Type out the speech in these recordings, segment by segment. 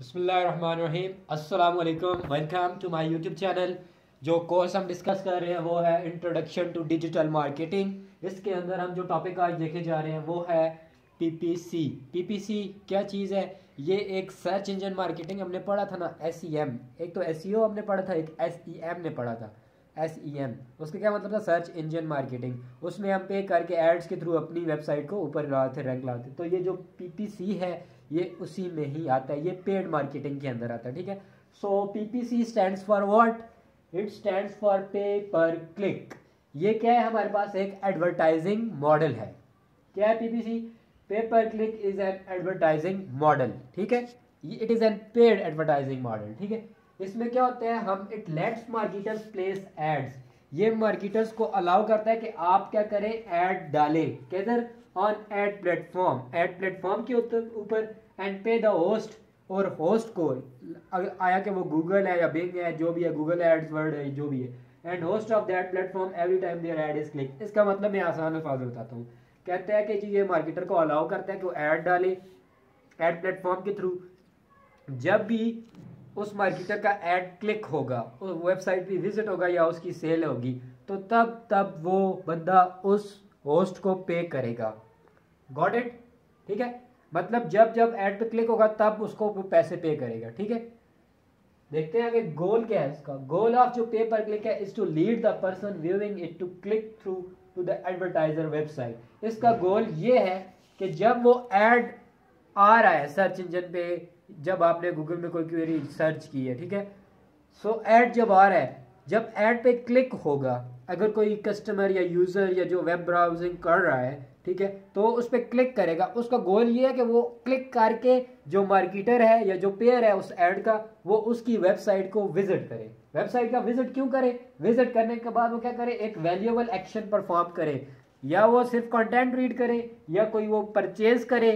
बिस्मिल्लाहिर्रहमानिर्रहीम, अस्सलाम वालेकुम, welcome to my YouTube channel. जो कोर्स हम डिस्कस कर रहे हैं वो है इंट्रोडक्शन टू डिजिटल मार्केटिंग। इसके अंदर हम जो टॉपिक आज देखे जा रहे हैं वो है पीपीसी। पीपीसी क्या चीज़ है? ये एक सर्च इंजन मार्केटिंग हमने पढ़ा था ना, एसईएम। एक तो एसईओ हमने पढ़ा था, एक एसईएम ने पढ़ा था। एसईएम उसका क्या मतलब था? Search engine marketing. उसमें हम पे करके एड्स के थ्रू अपनी वेबसाइट को ऊपर लाते, रैंक लाते। तो ये जो पीपीसी है ये उसी में ही आता है, ये पेड मार्केटिंग के अंदर आता है। ठीक है। So PPC stands for what? It stands for pay per click. ये क्या है? हमारे पास एक एडवर्टाइजिंग मॉडल है। क्या है PPC? Pay per click is an advertising model. ठीक है। It is an paid advertising model. ठीक है। इसमें क्या होता है, हम it lets marketers place ads. ये मार्केटर्स को अलाउ करता है कि आप क्या करें, ऐड डालें। किधर? On ad platform, ad platform के ऊपर, एंड पे द होस्ट, और होस्ट को आया कि वो गूगल है या बिंग है, जो भी है, गूगल एड्स वर्ड है, जो भी है, and host of that platform every time their ad is click. इसका मतलब मैं आसान अल्फाज में बताता हूँ। कहते हैं कि जी ये मार्केटर को अलाउ करता है कि वो ऐड डाले एड प्लेटफॉर्म के थ्रू। जब भी उस मार्केटर का ऐड क्लिक होगा, उस वेबसाइट पे विजिट होगा या उसकी सेल होगी, तो तब वो बंदा उस होस्ट को पे करेगा। Got it? ठीक है। मतलब जब जब ऐड पे क्लिक होगा तब उसको वो पैसे पे करेगा। ठीक है। देखते हैं आगे गोल क्या है इसका। गोल ऑफ जो पे पर क्लिक है is to lead the person viewing it to click through to the advertiser website. इसका गोल ये है कि जब वो ऐड आ रहा है सर्च इंजन पे, जब आपने गूगल में कोई क्वेरी सर्च की है, ठीक है, सो ऐड जब आ रहा है, जब ऐड पे क्लिक होगा, अगर कोई कस्टमर या यूजर या जो वेब ब्राउजिंग कर रहा है, ठीक है, तो उस पर क्लिक करेगा। उसका गोल ये है कि वो क्लिक करके जो मार्केटर है या जो पेयर है उस ऐड का, वो उसकी वेबसाइट को विजिट करे। वेबसाइट का विजिट क्यों करे? विजिट करने के बाद वो क्या करे, एक वैल्यूएबल एक्शन परफॉर्म करे। या वो सिर्फ कंटेंट रीड करे, या कोई वो परचेज करे,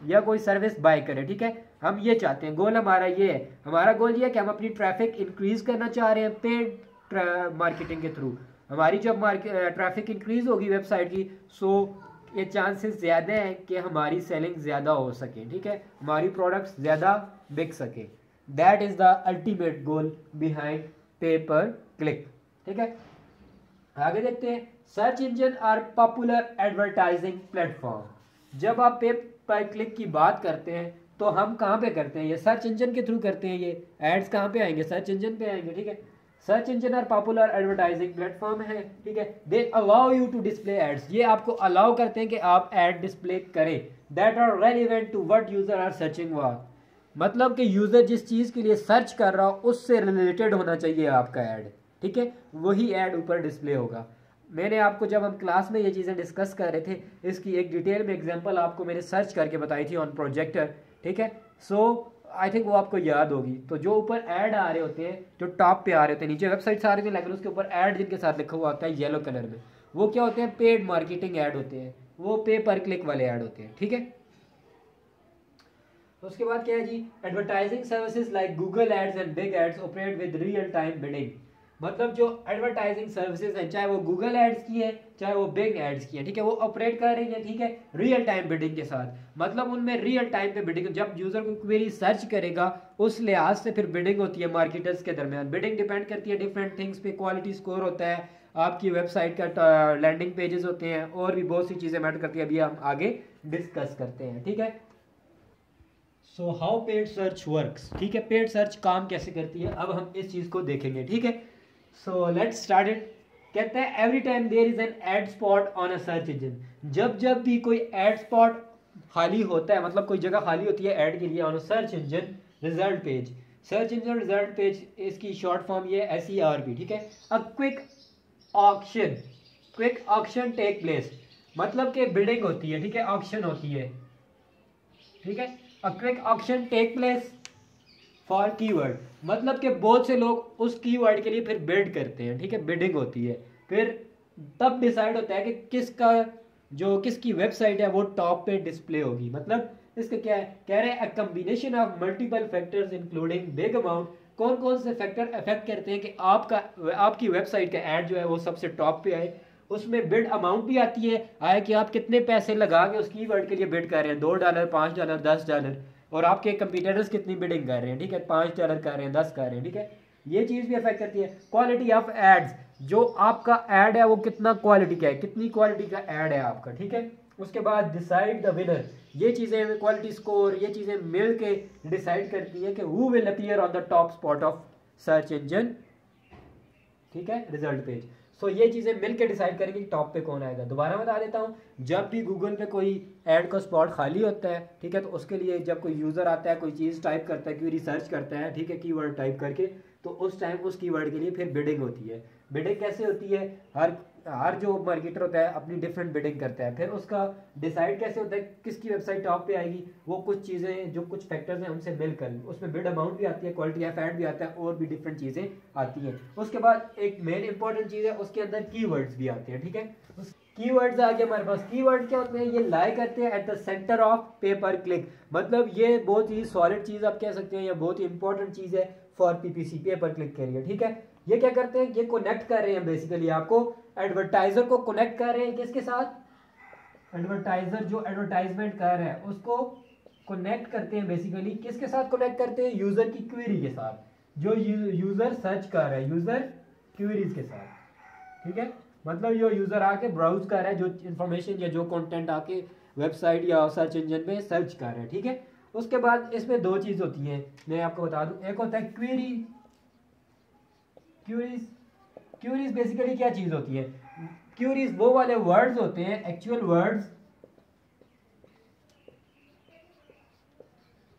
या कोई सर्विस बाय करे। ठीक है। हम ये चाहते हैं, गोल हमारा ये है। हमारा गोल ये है कि हम अपनी ट्रैफिक इंक्रीज करना चाह रहे हैं पेड मार्केटिंग के थ्रू। हमारी जब ट्रैफिक इंक्रीज होगी वेबसाइट की, सो ये चांसेस ज़्यादा हैं कि हमारी सेलिंग ज़्यादा हो सके। ठीक है। हमारी प्रोडक्ट्स ज़्यादा बिक सके। That is the ultimate goal behind pay per click. ठीक है। आगे देखते हैं। Search engine are popular advertising platform. जब आप पे पर क्लिक की बात करते हैं तो हम कहाँ पे करते हैं? ये सर्च इंजन के थ्रू करते हैं। ये एड्स कहाँ पे आएंगे? सर्च इंजन पे आएंगे। ठीक है। Search engine are popular advertising platform है। ठीक है। They allow you to display ads. ये आपको अलाउ करते हैं कि आप एड डिस्प्ले करें that are relevant to what user are searching for. मतलब कि यूजर जिस चीज के लिए सर्च कर रहा हो उससे रिलेटेड होना चाहिए आपका ऐड। ठीक है। वही ऐड ऊपर डिस्प्ले होगा। मैंने आपको जब हम क्लास में ये चीज़ें डिस्कस कर रहे थे, इसकी एक डिटेल में एग्जांपल आपको मैंने सर्च करके बताई थी ऑन प्रोजेक्टर। ठीक है। सो आई थिंक वो आपको याद होगी। तो जो ऊपर ऐड आ रहे होते हैं, जो टॉप पे आ रहे होते हैं, नीचे वेबसाइट आ रही है लेकिन उसके ऊपर ऐड जिनके साथ लिखा हुआ होता है येलो कलर में, वो क्या होते हैं? पेड मार्केटिंग ऐड होते हैं। वो पे पर क्लिक वाले ऐड होते हैं। ठीक है। तो उसके बाद क्या है जी? Advertising services like Google ads and Bing ads operate with real time bidding. मतलब जो एडवर्टाइजिंग सर्विसेज है, चाहे वो गूगल एड्स की है चाहे वो बिग एड्स की है, ठीक है, वो ऑपरेट कर रही है, ठीक है, रियल टाइम बिडिंग के साथ। मतलब उनमें रियल टाइम पे बिडिंग, जब यूजर को क्वेरी सर्च करेगा उस लिहाज से फिर बिडिंग होती है मार्केटर्स के दरमियान। बिडिंग डिपेंड करती है डिफरेंट थिंग्स पे। क्वालिटी स्कोर होता है, आपकी वेबसाइट का लैंडिंग पेजेस होते हैं, और भी बहुत सी चीजें मैटर करती है। अभी हम आगे डिस्कस करते हैं। ठीक है। So how paid search works. ठीक है। पेड सर्च काम कैसे करती है, अब हम इस चीज को देखेंगे। ठीक है। So let's start it. कहते हैं every time there is an ad spot on a search engine. जब जब भी कोई एड स्पॉट खाली होता है, मतलब कोई जगह खाली होती है ऐड के लिए, on a search engine result page. Search engine result page, इसकी शॉर्ट फॉर्म ये SERP। ठीक है। A quick auction, quick auction take place, मतलब कि बिडिंग होती है। ठीक है। ऑक्शन होती है। ठीक है। A quick auction take place for keyword, मतलब कि बहुत से लोग उस कीवर्ड के लिए फिर बिड करते हैं। ठीक है। बिडिंग होती है, फिर तब डिसाइड होता है कि किसका जो किसकी वेबसाइट है वो टॉप पे डिस्प्ले होगी। मतलब इसका क्या है? कह रहे हैं a combination of multiple factors including big amount. कौन कौन से फैक्टर अफेक्ट करते हैं कि आपकी वेबसाइट का ऐड जो है वो सबसे टॉप पे आए? उसमें बिड अमाउंट भी आती है, आया कि आप कितने पैसे लगा के उस कीवर्ड के लिए बिड कर रहे हैं, $2, $5, $10। और आपके कंपटीटर्स कितनी बिडिंग कर रहे हैं, ठीक है, $5 कर रहे हैं, 10 कर रहे हैं, ठीक है, ये चीज़ भी अफेक्ट करती है। क्वालिटी ऑफ एड्स, जो आपका एड है वो कितना क्वालिटी का है, कितनी क्वालिटी का एड है आपका, ठीक है। उसके बाद डिसाइड द विनर, ये चीज़ें क्वालिटी स्कोर, ये चीज़ें मिल के डिसाइड करती है कि who will appear on the top spot of search engine, ठीक है, रिजल्ट पेज। सो ये चीज़ें मिलकर डिसाइड करेंगे कि टॉप पे कौन आएगा। दोबारा बता देता हूँ, जब भी गूगल पे कोई ऐड का स्पॉट खाली होता है, ठीक है, तो उसके लिए जब कोई यूज़र आता है, कोई चीज़ टाइप करता है, कोई रिसर्च करता है, ठीक है, कीवर्ड टाइप करके, तो उस टाइम उस कीवर्ड के लिए फिर बिडिंग होती है। बिडिंग कैसे होती है, हर जो मार्केटर होता है अपनी डिफरेंट बिडिंग करता है, फिर उसका डिसाइड कैसे होता है किसकी वेबसाइट टॉप पे आएगी, वो कुछ चीज़ें जो कुछ फैक्टर्स हैं उनसे मिलकर उसमें बिड अमाउंट भी आती है, क्वालिटी ऑफ एड भी आता है, और भी डिफरेंट चीज़ें आती हैं। उसके बाद एक मेन इंपॉर्टेंट चीज़ है, उसके अंदर कीवर्ड्स भी आते हैं, ठीक है। उस कीवर्ड्स आ गए हमारे पास। कीवर्ड क्या होते हैं, ये लाई करते हैं एट द सेंटर ऑफ पे पर क्लिक, मतलब ये बहुत ही सॉलिड चीज़ आप कह सकते हैं, या बहुत ही इंपॉर्टेंट चीज़ है for PPC, pay per click के लिए, ठीक है। ये क्या करते हैं, ये कनेक्ट कर रहे हैं बेसिकली आपको, एडवर्टाइजर को कनेक्ट कर रहे हैं किसके साथ, एडवर्टाइजर जो एडवर्टाइजमेंट कर रहा है उसको कनेक्ट करते हैं बेसिकली, किसके साथ कनेक्ट करते हैं, यूजर की क्वेरी के साथ, जो यूजर सर्च कर रहा है, यूजर क्वेरीज के साथ, ठीक है। मतलब जो यूजर आके ब्राउज कर रहा है, जो इंफॉर्मेशन या जो कंटेंट आके वेबसाइट या सर्च इंजन पे सर्च कर रहा है, ठीक है। उसके बाद इसमें दो चीज होती है, मैं आपको बता दूं, एक होता है क्वेरीज। क्यूरीज बेसिकली क्या चीज होती है, क्यूरीज वो वाले वर्ड्स होते हैं, एक्चुअल वर्ड्स,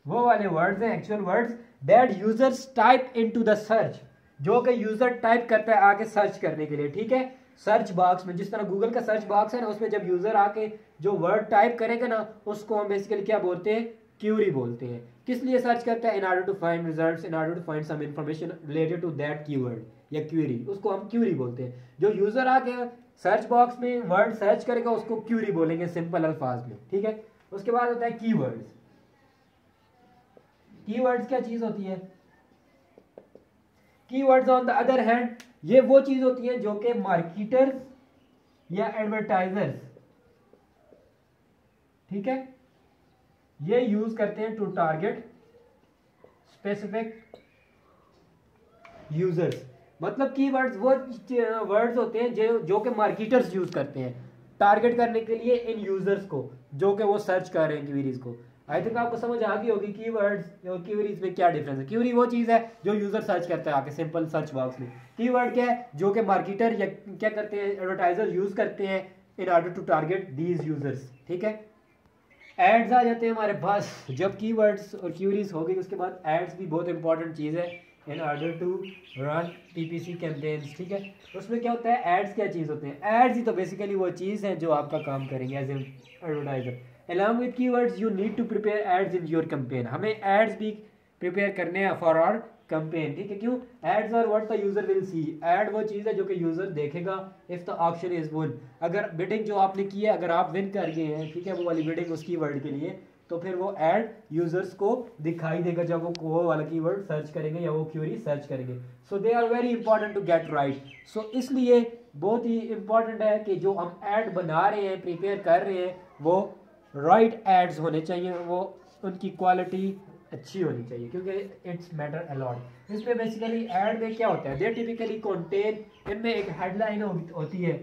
वो वाले वर्ड्स हैं, actual words that users type into the search, जो कि यूजर टाइप करता है आके सर्च करने के लिए, ठीक है। सर्च बॉक्स में, जिस तरह गूगल का सर्च बॉक्स है ना, उसमें जब यूजर आके जो वर्ड टाइप करेगा ना, उसको हम बेसिकली क्या बोलते हैं, क्यूरी बोलते हैं। किस लिए सर्च करता है, in order to find results, in order to find some information related to that keyword या क्यूरी, उसको हम क्यूरी बोलते हैं। जो यूजर आके सर्च बॉक्स में वर्ड सर्च करेगा उसको क्यूरी बोलेंगे सिंपल अल्फाज में, ठीक है। उसके बाद होता है कीवर्ड्स। कीवर्ड्स क्या चीज होती है, keywords on the other hand ये वो चीज होती है जो कि मार्केटर्स या एडवर्टाइजर्स, ठीक है, ये यूज करते हैं टू टारगेट स्पेसिफिक यूजर्स। मतलब कीवर्ड्स वो वर्ड्स होते हैं जो कि मार्केटर्स यूज करते हैं टारगेट करने के लिए इन यूजर्स को, जो कि वो सर्च कर रहे हैं क्वेरीज को। आई थिंक आपको समझ आ गई होगी कीवर्ड्स और क्वेरीज में क्या डिफरेंस है। क्वेरी वो चीज है जो यूजर सर्च करता है आके सिंपल सर्च बॉक्स में, कीवर्ड क्या है, जो कि मार्केटर या क्या करते हैं, एडवर्टाइजर यूज करते हैं in order to target these users, ठीक है। एड्स आ जाते हैं हमारे पास। जब कीवर्ड्स और क्वेरीज हो गई उसके बाद एड्स भी बहुत इंपॉर्टेंट चीज़ है in order to run PPC campaigns, ठीक है। उसमें क्या होता है, एड्स क्या चीज़ होते हैं, एड्स ही तो बेसिकली वो चीज़ है जो आपका काम करेंगे as a advertiser. Along with keywords you need to prepare ads in your campaign, हमें एड्स भी प्रिपेयर करने हैं फॉर आवर कैंपेन, ठीक है। क्यों, ads are what the user will see, ad वो चीज़ है जो कि यूजर देखेगा if the option is win, अगर बिडिंग जो आपने की है अगर आप विन कर गए हैं, ठीक है, वो वाली बिडिंग उस कीवर्ड के लिए, तो फिर वो एड यूजर्स को दिखाई देगा जब वो वाला कीवर्ड सर्च करेंगे या वो क्वेरी सर्च करेंगे। So they are very important to get right. So इसलिए बहुत ही इंपॉर्टेंट है कि जो हम एड बना रहे हैं, प्रिपेयर कर रहे हैं, वो राइट एड्स होने चाहिए, वो उनकी क्वालिटी अच्छी होनी चाहिए, क्योंकि इट्स मैटर अलॉट। इसमें बेसिकली एड में क्या होता है, दे टिपिकली कंटेन, इनमें एक हेडलाइन होती है,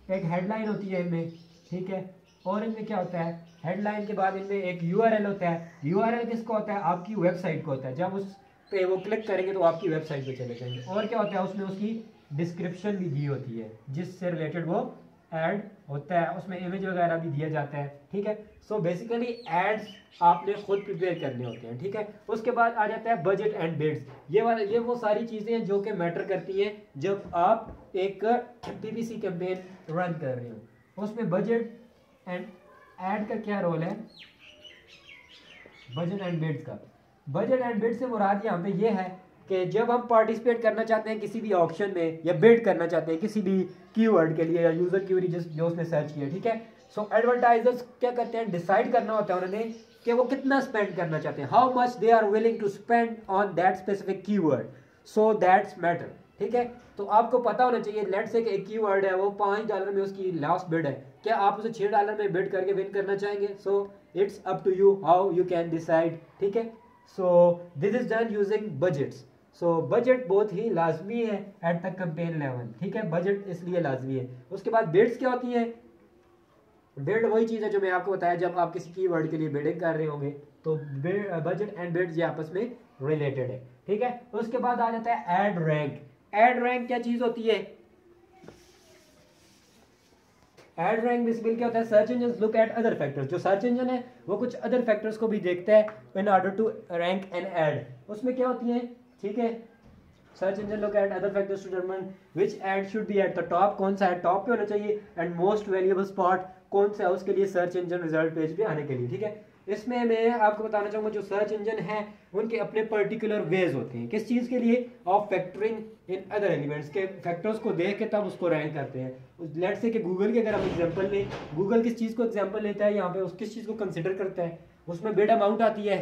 एक हेडलाइन होती है इनमें, ठीक है। और इनमें क्या होता है, हेडलाइन के बाद इनमें एक यूआरएल होता है। यूआरएल किसको होता है, आपकी वेबसाइट को होता है, जब उस पे वो क्लिक करेंगे तो आपकी वेबसाइट पे चले जाएंगे। और क्या होता है, उसमें उसकी डिस्क्रिप्शन भी दी होती है जिससे रिलेटेड वो एड होता है, उसमें इमेज वगैरह भी दिया जाता है, ठीक है। सो बेसिकली एड्स आपने खुद प्रिपेयर करने होते हैं, ठीक है। उसके बाद आ जाता है बजट एंड बिड्स, ये वो सारी चीज़ें हैं जो कि मैटर करती हैं जब आप एक पीपीसी कैंपेन रन कर रहे हो। उसमें बजट एंड एड का क्या रोल है, बजट एंड बिड्स का। बजट एंड बिड से मुराद यहाँ पे ये है कि जब हम पार्टिसिपेट करना चाहते हैं किसी भी ऑप्शन में या बिड करना चाहते हैं किसी भी कीवर्ड के लिए या यूजर क्वेरी जो उसने सर्च किया, ठीक है। सो एडवर्टाइजर्स क्या करते हैं, डिसाइड करना होता है उन्होंने कि वो कितना स्पेंड करना चाहते हैं, how much they are willing to spend on that specific keyword, so that's matter, ठीक है। तो आपको पता होना चाहिए, लेट्स से कि एक कीवर्ड है वो $5 में उसकी लास्ट बिड है, क्या आप उसे $6 में बिड करके विन करना चाहेंगे। So it's up to you how you can decide, ठीक है। So this is done using budgets. So budget बहुत ही लाजमी है एट द कैंपेन लेवल, ठीक है, बजट इसलिए लाजमी है। उसके बाद बिड्स क्या होती है? बिड वही चीज़ है जो मैं आपको बताया, जब आप किसी कीवर्ड के लिए बिडिंग कर रहे होंगे तो बजट एंड बिड्स ये आपस में रिलेटेड है, ठीक है। उसके बाद आ जाता है एड रैंक। एड रैंक क्या चीज होती है? एड रैंक बेसिकली क्या होता है? Search engine look at other factors. जो सर्च इंजन है वो कुछ अदर फैक्टर्स को भी देखता है in order to rank an ad. उसमें क्या होती है, ठीक है, search engine look at other factors to determine which ad should be at the top, कौन सा एड टॉप पे होना चाहिए, एंड मोस्ट वैल्यूएबल स्पॉट कौन सा है उसके लिए सर्च इंजन रिजल्ट पेज पे आने के लिए, ठीक है। इसमें मैं आपको बताना चाहूंगा जो सर्च इंजन है उनके अपने पर्टिकुलर वेज होते हैं। किस चीज़ के लिए? Of factoring in other elements के फैक्टर्स को देख के तब उसको रैंक करते हैं। लेट्स से कि गूगल के अगर हम एग्जांपल लें, गूगल किस चीज़ को एग्जांपल लेता है यहाँ पे, उस किस चीज़ को कंसिडर करता है? उसमें बिड अमाउंट आती है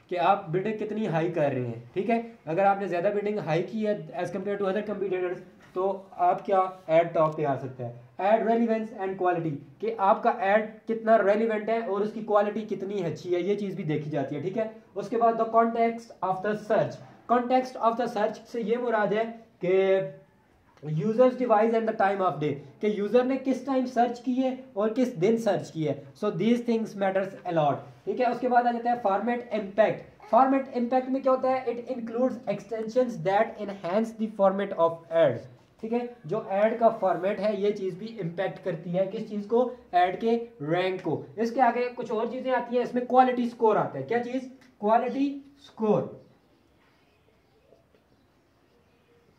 कि आप बिडिंग कितनी हाई कर रहे हैं, ठीक है। अगर आपने ज़्यादा बिडिंग हाई की है एज कम्पेयर टू अदर कंपीटिटर्स तो आप क्या ऐड टॉप पे आ सकता है। ऐड रेलिवेंस एंड क्वालिटी, कि आपका ऐड कितना रेलिवेंट है और उसकी क्वालिटी कितनी अच्छी है, ये चीज़ भी देखी जाती है, ठीक है। उसके बाद the context of the search. Context of the search से ये मुराद है कि users device and the time of day, कि यूजर ने किस टाइम सर्च की है और किस दिन सर्च की है। So these things matters a lot, ठीक है। उसके बाद आ जाता है फॉर्मेट इम्पैक्ट। फॉर्मेट इम्पैक्ट में क्या होता है? It includes extensions that enhance the format of ads, ठीक है। जो एड का फॉर्मेट है ये चीज भी इंपैक्ट करती है किस चीज को? एड के रैंक को। इसके आगे कुछ और चीजें आती हैं, इसमें क्वालिटी स्कोर आता है। क्या चीज? Quality score.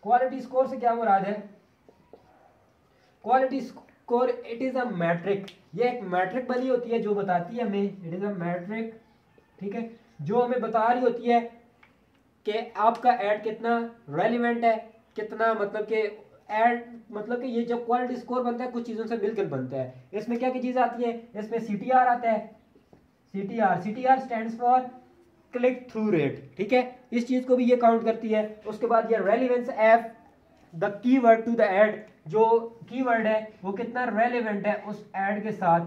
क्वालिटी स्कोर से क्या मुराद है? Quality score it is a matric, ये एक मैट्रिक बनी होती है जो बताती है हमें, इट इज अ मैट्रिक, ठीक है, जो हमें बता रही होती है कि आपका एड कितना रेलिवेंट है, कितना मतलब कि एड मतलब कि ये जब क्वालिटी स्कोर बनता है कुछ चीज़ों से मिलकर बनता है। इसमें क्या क्या चीज़ आती है? इसमें सीटीआर आता है। CTR, CTR stands for click through rate, ठीक है, इस चीज़ को भी ये काउंट करती है। उसके बाद ये relevance of the keyword to the ad, जो कीवर्ड है वो कितना रेलिवेंट है उस एड के साथ,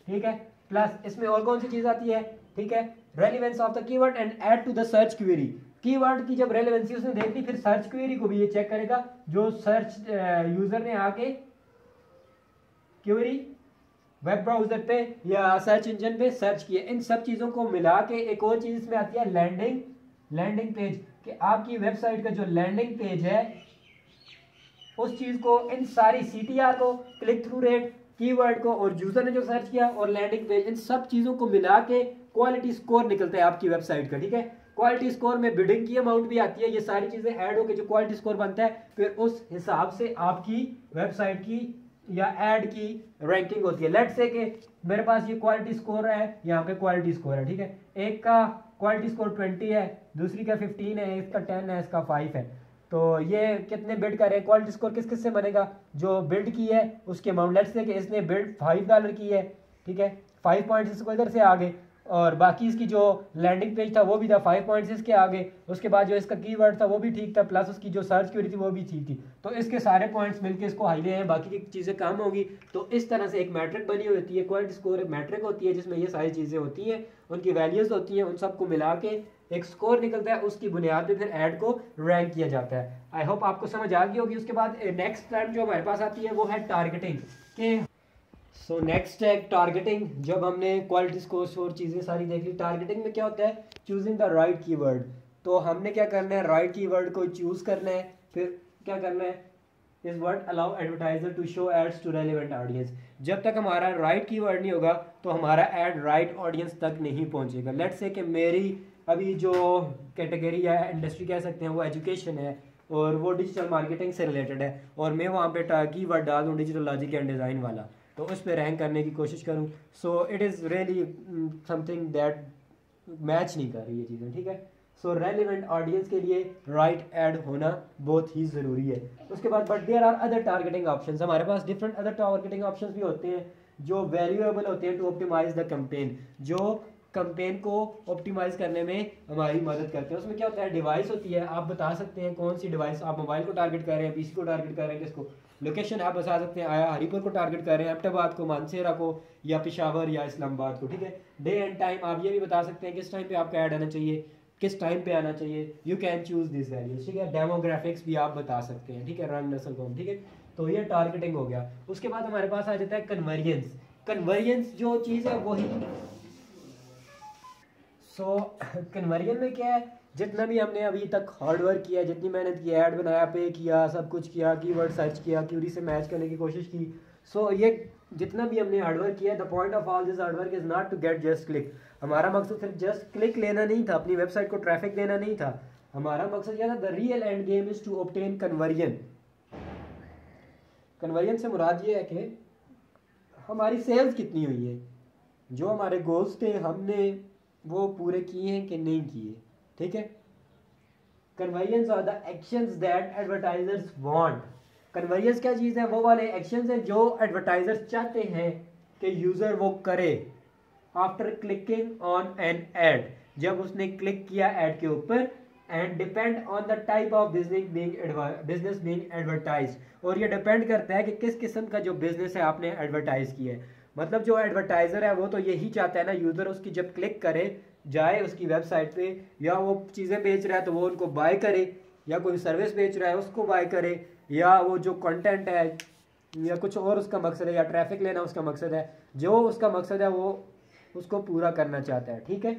ठीक है। प्लस इसमें और कौन सी चीज़ आती है? ठीक है, relevance of the keyword and ad to the search query. Keyword की जब रेलेवेंसी उसने देख ली फिर सर्च क्वेरी को भी ये चेक करेगा, जो सर्च यूजर ने आके क्वेरी वेब ब्राउजर पे या सर्च इंजन पे सर्च किया, इन सब चीजों को मिला के एक और चीज इसमें आती है लैंडिंग पेज, कि आपकी वेबसाइट का जो लैंडिंग पेज है उस चीज को, इन सारी सीटीआर को, क्लिक थ्रू रेट, कीवर्ड को और यूजर ने जो सर्च किया और लैंडिंग पेज, इन सब चीजों को मिला के क्वालिटी स्कोर निकलता है आपकी वेबसाइट का, ठीक है। क्वालिटी स्कोर में बिडिंग की अमाउंट भी आती है, ये सारी चीजें ऐड होकर जो क्वालिटी स्कोर बनता है फिर उस हिसाब से आपकी वेबसाइट की या एड की रैंकिंग होती है। लेट्स से कि मेरे पास ये क्वालिटी स्कोर है, यहाँ पे क्वालिटी स्कोर है, ठीक है, एक का क्वालिटी स्कोर 20 है, दूसरी का 15 है, इसका 10 है, इसका 5 है, तो ये कितने बिल्ड कर रहे हैं? क्वालिटी स्कोर किस किस से बनेगा? जो बिल्ड की है उसके अमाउंट, लेट्स से कि इसने बिल्ड $5 की है, ठीक है, 5 पॉइंट्स इसको इधर से आगे और बाकी इसकी जो लैंडिंग पेज था वो भी था 5 पॉइंट्स इसके आगे, उसके बाद जो इसका कीवर्ड था वो भी ठीक था, प्लस उसकी जो सर्च क्वेरी थी वो भी ठीक थी, तो इसके सारे पॉइंट्स मिलके इसको हाईले हैं, बाकी की चीज़ें कम होगी। तो इस तरह से एक मैट्रिक बनी होती है, क्वालिटी स्कोर एक मैट्रिक होती है जिसमें ये सारी चीज़ें होती हैं, उनकी वैल्यूज़ होती हैं, उन सबको मिला के एक स्कोर निकलता है, उसकी बुनियाद पे फिर ऐड को रैंक किया जाता है। आई होप आपको समझ आ गई होगी। उसके बाद नेक्स्ट टर्म जो हमारे पास आती है वो है टारगेटिंग के। सो नेक्स्ट है टारगेटिंग। जब हमने क्वालिटी स्कोर्स और चीज़ें सारी देख ली, टारगेटिंग में क्या होता है? Choosing the right keyword. तो हमने क्या करना है? राइट कीवर्ड को चूज करना है, फिर क्या करना है? इस word allow advertiser to show ads to relevant audience. जब तक हमारा राइट कीवर्ड नहीं होगा तो हमारा एड राइट ऑडियंस तक नहीं पहुंचेगा। लेट्स से कि मेरी अभी जो कैटेगरी या इंडस्ट्री कह सकते हैं वो एजुकेशन है और वो डिजिटल मार्केटिंग से रिलेटेड है और मैं वहाँ पे कीवर्ड डाल दूँ डिजिटल लॉजिक एंड डिज़ाइन वाला, तो उस पर रैंक करने की कोशिश करूँ। So it is really something that match नहीं कर रही ये चीज़ें, ठीक है। सो रेलिवेंट ऑडियंस के लिए राइट ऐड होना बहुत ही ज़रूरी है। उसके बाद but there are other targeting options. हमारे पास डिफरेंट अदर टारगेटिंग ऑप्शंस भी होते हैं जो वैल्यूएबल होते हैं टू ऑप्टिमाइज द कैंपेन, जो कैंपेन को ऑप्टिमाइज करने में हमारी मदद करते हैं। उसमें क्या होता है, डिवाइस होती है, आप बता सकते हैं कौन सी डिवाइस, आप मोबाइल को टारगेट कर रहे हैं, पीसी को टारगेट कर रहे हैं, किसको। लोकेशन आप बता सकते हैं, आया हरीपुर को टारगेट कर रहे हैं, अहमदाबाद को, मानसेरा को, या पेशावर या इस्लामाबाद को, ठीक है। डे एंड टाइम आप ये भी बता सकते हैं किस टाइम पे आपका ऐड आना चाहिए, किस टाइम पे आना चाहिए। You can choose this values, ठीक है। डेमोग्राफिक्स भी आप बता सकते हैं, ठीक है, रंग नस्ल कौन, ठीक है। तो ये टारगेटिंग हो गया। उसके बाद हमारे पास आ जाता है कन्वर्जेंस। कन्वर्जेंस जो चीज़ है वही कन्वर्जन में क्या है, जितना भी हमने अभी तक हार्डवर्क किया, जितनी मेहनत की, ऐड बनाया, पे किया, सब कुछ किया, कीवर्ड सर्च किया, क्यूरी से मैच करने की कोशिश की, ये जितना भी हमने हार्डवर्क किया, the point of all this hard work is not to get just click. हमारा मकसद सिर्फ जस्ट क्लिक लेना नहीं था, अपनी वेबसाइट को ट्रैफिक देना नहीं था, हमारा मकसद यह था, the real end game is to obtain conversion. Conversion से मुराद ये है कि हमारी सेल्स कितनी हुई है, जो हमारे गोल्स थे हमने वो पूरे किए हैं कि नहीं किए, ठीक है। Conversions are the actions that advertisers want. Conversions क्या चीज़ है, वो वाले एक्शंस हैं जो एडवर्टाइजर्स चाहते हैं कि यूज़र वो करे after clicking on an ad, जब उसने क्लिक किया ऐड के ऊपर, and depend on the type of business being advertise. और ये डिपेंड करता है कि किस किस्म का जो बिजनेस है आपने एडवर्टाइज किया है। मतलब जो एडवर्टाइजर है वो तो यही चाहता है ना, यूजर उसकी जब क्लिक करे, जाए उसकी वेबसाइट पे, या वो चीज़ें बेच रहा है तो वो उनको बाय करे, या कोई सर्विस बेच रहा है उसको बाय करे, या वो जो कंटेंट है या कुछ और उसका मकसद है, या ट्रैफिक लेना उसका मकसद है, जो उसका मकसद है वो उसको पूरा करना चाहता है, ठीक है।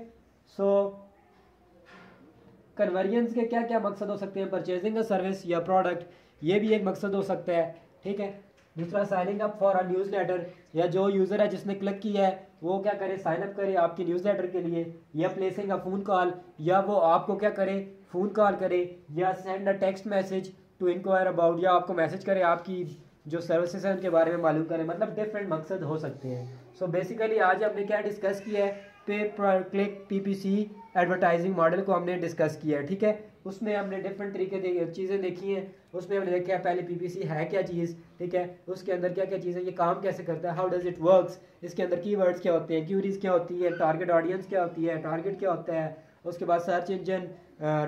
कन्वर्जेंस के क्या क्या मकसद हो सकते हैं, परचेजिंग अ सर्विस या प्रोडक्ट, ये भी एक मकसद हो सकता है, ठीक है। दूसरा, signing up for a newsletter, या जो यूज़र है जिसने क्लिक किया है वो क्या करे, साइन अप करे आपकी न्यूज़लेटर के लिए, या प्लेसिंग अ फ़ोन कॉल, या वो आपको क्या करे, फ़ोन कॉल करे, या send a text message to inquire about, या आपको मैसेज करे आपकी जो सर्विसेज हैं उनके बारे में मालूम करें। मतलब डिफरेंट मकसद हो सकते हैं। सो बेसिकली आज हमने क्या डिस्कस किया है, पे per click PPC advertising model को हमने डिस्कस किया है, ठीक है। उसमें हमने डिफरेंट तरीके चीज़ें देखी हैं। उसमें हमने देखा है पहले पीपीसी है क्या चीज़, ठीक है, उसके अंदर क्या क्या चीज़ें, ये काम कैसे करता है, हाउ डज इट वर्क्स, इसके अंदर कीवर्ड्स क्या होते हैं, क्यूरीज क्या होती है, टारगेट ऑडियंस क्या होती है, टारगेट क्या होता है, उसके बाद सर्च इंजन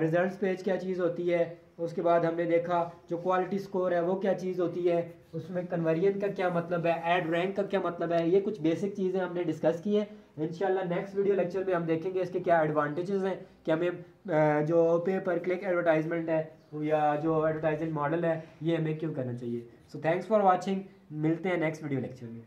रिजल्ट्स पेज क्या चीज़ होती है, उसके बाद हमने देखा जो क्वालिटी स्कोर है वो क्या चीज़ होती है, उसमें कन्वर्जन का क्या मतलब है, ऐड रैंक का क्या मतलब है। ये कुछ बेसिक चीज़ें हमने डिस्कस की है। इंशाल्लाह नेक्स्ट वीडियो लेक्चर में हम देखेंगे इसके क्या एडवांटेजेस हैं कि हमें जो पे पर क्लिक एडवर्टाइजमेंट है या जो एडवर्टाइजमेंट मॉडल है ये हमें क्यों करना चाहिए। सो थैंक्स फॉर वॉचिंग, मिलते हैं नेक्स्ट वीडियो लेक्चर में।